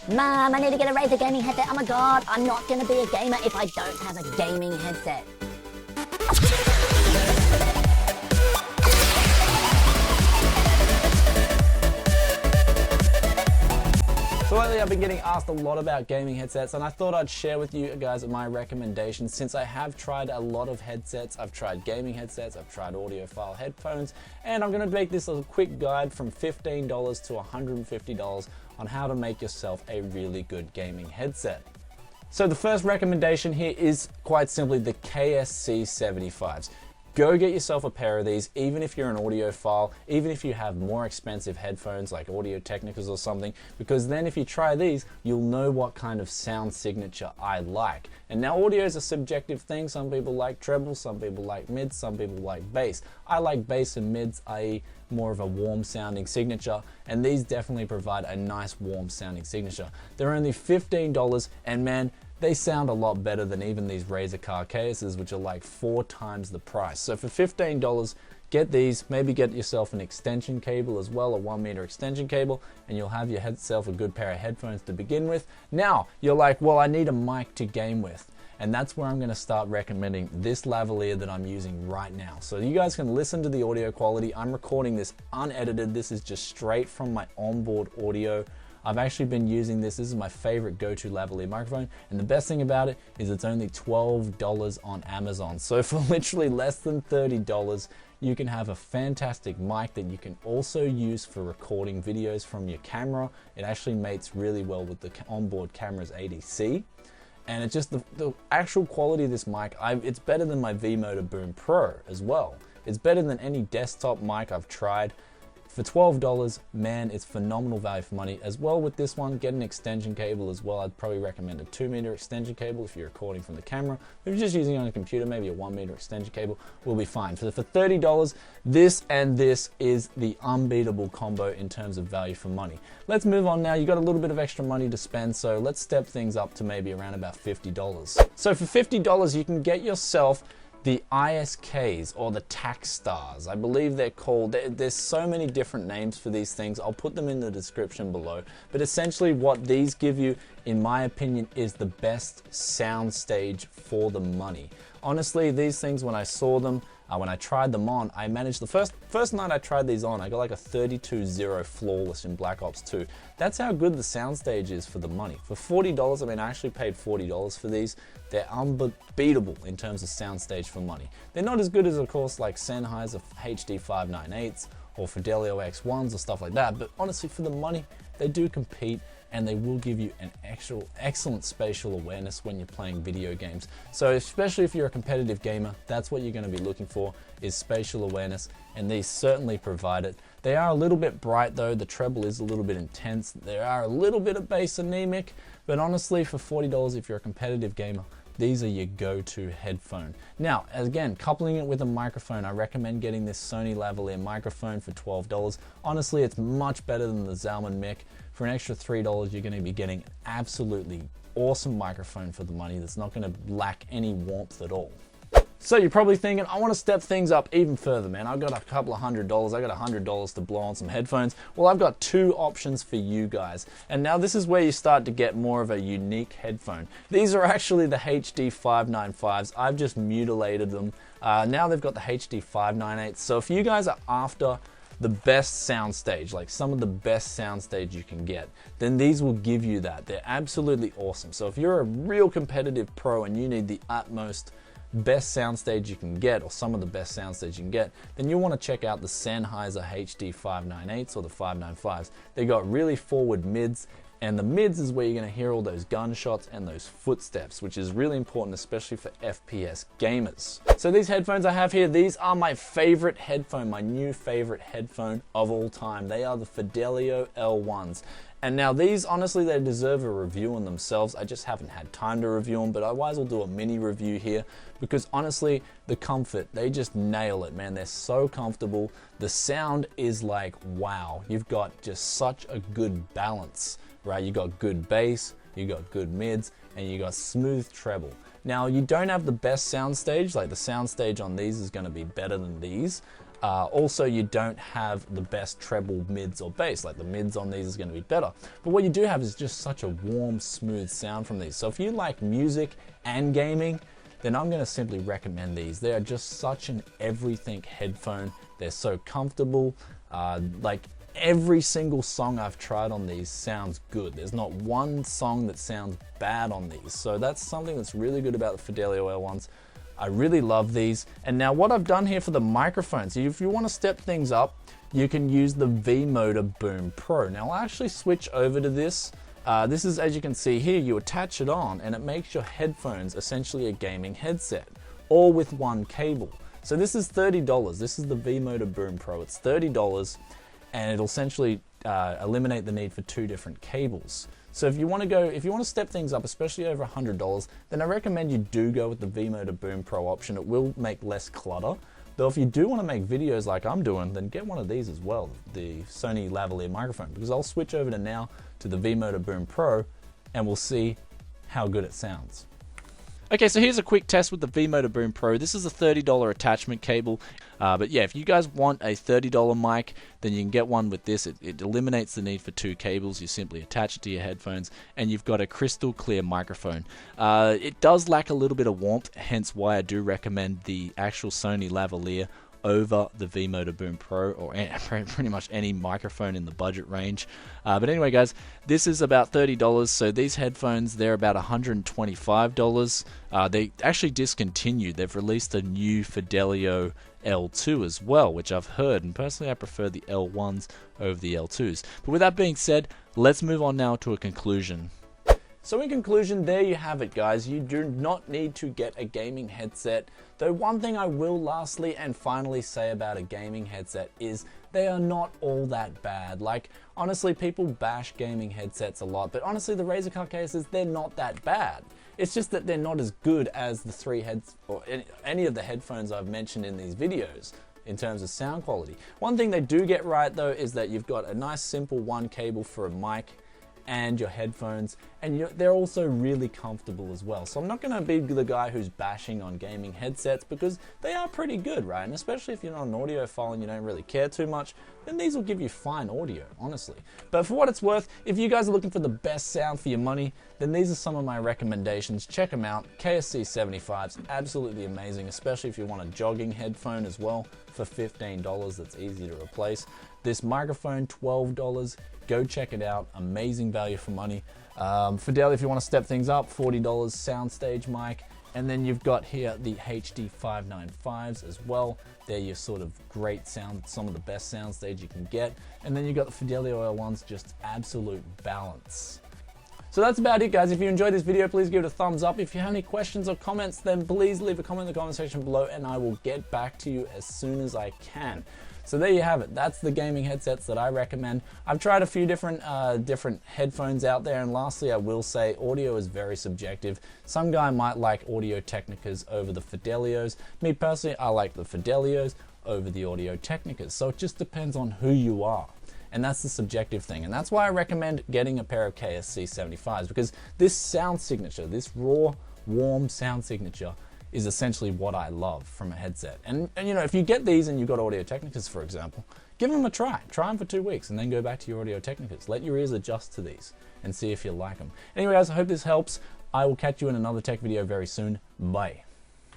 Mom, I need to get a Razer gaming headset. Oh my god, I'm not gonna be a gamer if I don't have a gaming headset. So lately I've been getting asked a lot about gaming headsets, and I thought I'd share with you guys my recommendations since I have tried a lot of headsets. I've tried gaming headsets, I've tried audiophile headphones, and I'm going to make this a quick guide from $15 to $150 on how to make yourself a really good gaming headset. So the first recommendation here is quite simply the KSC 75s. Go get yourself a pair of these, even if you're an audiophile, even if you have more expensive headphones like Audio-Technicas or something, because then if you try these, you'll know what kind of sound signature I like. And now audio is a subjective thing. Some people like treble, some people like mids, some people like bass. I like bass and mids, i.e. more of a warm sounding signature, and these definitely provide a nice warm sounding signature. They're only $15, and man, they sound a lot better than even these Razer car cases, which are like 4 times the price. So for $15, get these, maybe get yourself an extension cable as well, a 1 meter extension cable, and you'll have yourself a good pair of headphones to begin with. Now, you're like, well, I need a mic to game with. And that's where I'm going to start recommending this lavalier that I'm using right now. So you guys can listen to the audio quality. I'm recording this unedited. This is just straight from my onboard audio. I've actually been using this. This is my favorite go-to lavalier microphone. And the best thing about it is it's only $12 on Amazon. So for literally less than $30, you can have a fantastic mic that you can also use for recording videos from your camera. It actually mates really well with the onboard camera's ADC. And it's just the actual quality of this mic, it's better than my V-Motor Boom Pro as well. It's better than any desktop mic I've tried. For $12, man, it's phenomenal value for money. As well with this one, get an extension cable as well. I'd probably recommend a 2 meter extension cable if you're recording from the camera. If you're just using it on a computer, maybe a 1 meter extension cable will be fine. For $30, this and this is the unbeatable combo in terms of value for money. Let's move on now. You got a little bit of extra money to spend, so let's step things up to maybe around about $50. So for $50, you can get yourself the ISKs, or the Tax Stars. I believe they're called. There's so many different names for these things. I'll put them in the description below. But essentially what these give you, in my opinion, is the best soundstage for the money. Honestly, these things, when I saw them, when I tried them on, I managed, the first night I tried these on, I got like a 32-0 flawless in Black Ops 2. That's how good the Soundstage is for the money. For $40, I mean, I actually paid $40 for these. They're unbeatable in terms of Soundstage for money. They're not as good as, of course, like Sennheiser HD 598s or Fidelio X1s or stuff like that, but honestly, for the money, they do compete, and they will give you an excellent spatial awareness when you're playing video games. So especially if you're a competitive gamer, that's what you're going to be looking for, is spatial awareness, and these certainly provide it. They are a little bit bright though, the treble is a little bit intense, they are a little bit of bass anemic, but honestly for $40 if you're a competitive gamer, these are your go-to headphone. Now, again, coupling it with a microphone, I recommend getting this Sony lavalier microphone for $12. Honestly, it's much better than the Zalman mic. For an extra $3, you're gonna be getting an absolutely awesome microphone for the money that's not gonna lack any warmth at all. So you're probably thinking, I want to step things up even further, man. I've got a couple of $100. I got $100 to blow on some headphones. Well, I've got 2 options for you guys. And now this is where you start to get more of a unique headphone. These are actually the HD 595s. I've just mutilated them. Now they've got the HD 598s. So if you guys are after the best soundstage, like some of the best soundstage you can get, then these will give you that. They're absolutely awesome. So if you're a real competitive pro and you need the utmost best soundstage you can get, or some of the best soundstage you can get, then you'll want to check out the Sennheiser HD 598s or the 595s. They got really forward mids, and the mids is where you're going to hear all those gunshots and those footsteps, which is really important, especially for FPS gamers. So these headphones I have here, these are my favorite headphone, my new favorite headphone of all time. They are the Fidelio L1s. And now these, honestly, they deserve a review on themselves. I just haven't had time to review them, but otherwise I'll do a mini review here, because honestly, the comfort, they just nail it, man. They're so comfortable. The sound is like, wow. You've got just such a good balance, right? You got good bass, you got good mids, and you got smooth treble. Now, you don't have the best soundstage, like the soundstage on these is gonna be better than these, Also, you don't have the best treble mids or bass. Like the mids on these is going to be better. But what you do have is just such a warm, smooth sound from these. So if you like music and gaming, then I'm going to simply recommend these. They are just such an everything headphone. They're so comfortable. Like every single song I've tried on these sounds good. There's not one song that sounds bad on these. So that's something that's really good about the Fidelio L1s. I really love these. And now what I've done here for the microphones, if you want to step things up, you can use the V-Motor Boom Pro. Now I'll actually switch over to this. This is, as you can see here, you attach it on and it makes your headphones essentially a gaming headset, all with one cable. So this is $30. This is the V-Motor Boom Pro. It's $30 and it'll essentially eliminate the need for two different cables. So if you want to step things up, especially over $100, then I recommend you do go with the V-Motor Boom Pro option. It will make less clutter. Though if you do want to make videos like I'm doing, then get one of these as well, the Sony lavalier microphone, because I'll switch over to now to the V-Motor Boom Pro and we'll see how good it sounds. Okay, so here's a quick test with the V-Motor Boom Pro. This is a $30 attachment cable. But yeah, if you guys want a $30 mic, then you can get one with this. It eliminates the need for two cables. You simply attach it to your headphones and you've got a crystal clear microphone. It does lack a little bit of warmth, hence why I do recommend the actual Sony lavalier over the V-Motor Boom Pro, or pretty much any microphone in the budget range. But anyway guys, this is about $30, so these headphones, they're about $125. They actually discontinued. They've released a new Fidelio L2 as well, which I've heard, and personally I prefer the L1s over the L2s. But with that being said, let's move on now to a conclusion. So in conclusion, there you have it guys. You do not need to get a gaming headset. Though one thing I will lastly and finally say about a gaming headset is they are not all that bad. Like honestly, people bash gaming headsets a lot, but honestly the Razer Cut cases, they're not that bad. It's just that they're not as good as the any of the headphones I've mentioned in these videos in terms of sound quality. One thing they do get right though is that you've got a nice simple one cable for a mic and your headphones, and they're also really comfortable as well. So I'm not going to be the guy who's bashing on gaming headsets because they are pretty good, right? And especially if you're not an audiophile and you don't really care too much, then these will give you fine audio, honestly. But for what it's worth, if you guys are looking for the best sound for your money, then these are some of my recommendations. Check them out. KSC 75's absolutely amazing, especially if you want a jogging headphone as well for $15. That's easy to replace. This microphone, $12. Go check it out. Amazing value for money. Fidelio, if you want to step things up, $40 Soundstage mic. And then you've got here the HD 595s as well. They're your sort of great sound, some of the best soundstage you can get. And then you've got the Fidelio L1s, just absolute balance. So that's about it guys. If you enjoyed this video, please give it a thumbs up. If you have any questions or comments, then please leave a comment in the comment section below and I will get back to you as soon as I can. So there you have it. That's the gaming headsets that I recommend. I've tried a few different headphones out there, and lastly I will say audio is very subjective. Some guy might like Audio Technicas over the Fidelios. Me personally, I like the Fidelios over the Audio Technicas. So it just depends on who you are. And that's the subjective thing. And that's why I recommend getting a pair of KSC 75s, because this sound signature, this raw, warm sound signature is essentially what I love from a headset. And you know, if you get these and you've got Audio Technicas, for example, give them a try. Try them for 2 weeks and then go back to your Audio Technicas. Let your ears adjust to these and see if you like them. Anyway guys, I hope this helps. I will catch you in another tech video very soon. Bye.